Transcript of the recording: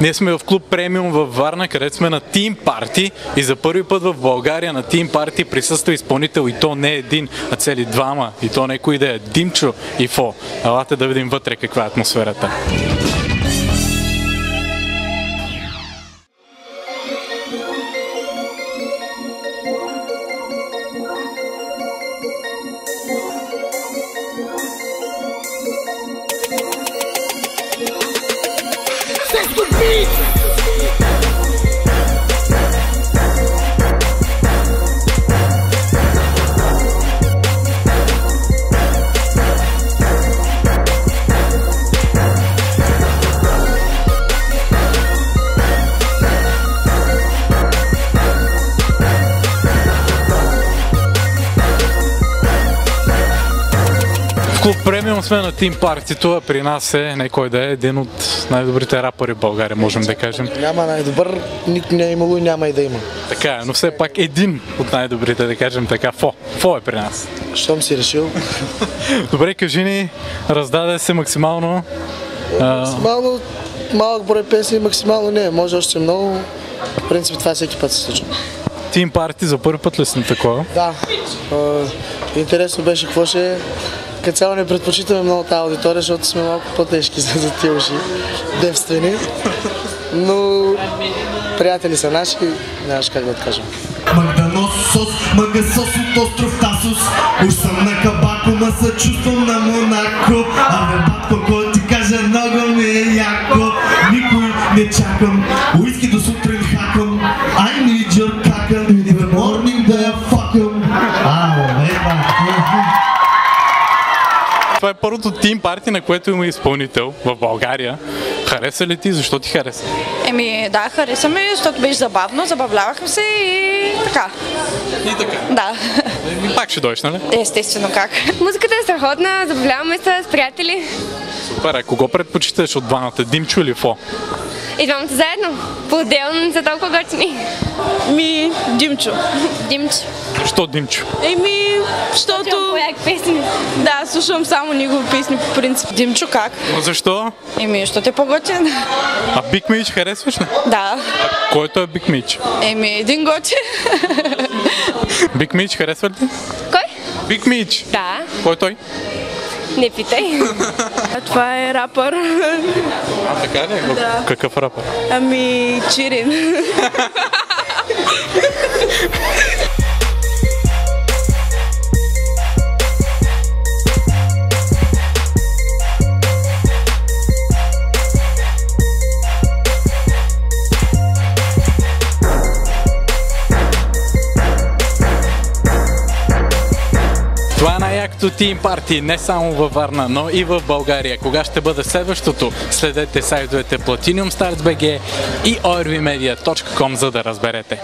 Ние сме в клуб Премиум във Варна, където сме на Team Party и за първи път в България на Team Party присъства изпълнител и то не един, а цели двама. И то некой да е Димчо и Фо. Елате да видим вътре каква е атмосферата. Клуб Премиум сме на Team Party. Това при нас е некой да е един от най-добрите рапъри в България, можем да кажем. Няма най-добър, никой не е имало и няма и да има. Така е, но все пак един от най-добрите, да кажем така. Фо е при нас. Щом си решил? Добре, кажи ни, раздаде се максимално... Максимално малък брой песни, максимално не, може още много. В принцип това всеки път се случва. Team Party за първи път ли си на такова? Да. Интересно беше какво ще е. Като цяло не предпочитаме много тази аудитория, защото сме малко по-тежки за тия уши, девствени. Но приятели са наши, нямаш как да откажем. Мъга сос от остров Тасос. Уж съм на кабако, ма се чувствам на Монако. Абе батко, кой ти каже, много ми е яко. Никой не чакам, уиски до сутрин хакам. I need your caca, in the morning да я факам. Това е първото Team Party, на което има изпълнител в България. Хареса ли ти? Защо ти хареса? Да, харесаме, защото беше забавно, забавлявахме се и така. И така? Да. Пак ще дойдеш, нали? Естествено, как. Музиката е страхотна, забавляваме се с приятели. Супер, а кого предпочиташ от двамата? Димчо или Фо? И двамата заедно. По-отделно са толкова готини. Димчо. Димчо. Защо Димчо? Защото... песни. Да, слушам само негови песни по принцип. Димчо как? Защо? Защото е по-готин. А Биг Мич харесваш ли? Да. А който е Биг Мич? Един готин. Биг Мич харесва ли ти? Кой? Биг Мич. Да. Кой е той? Не питай. Това е рапър. Така ли? Да. Какъв рапър? Чирин. Това е най-якото Team Party не само във Варна, но и в България. Кога ще бъде следващото? Следете сайтовете Platinum Starts BG и orvmedia.com, за да разберете.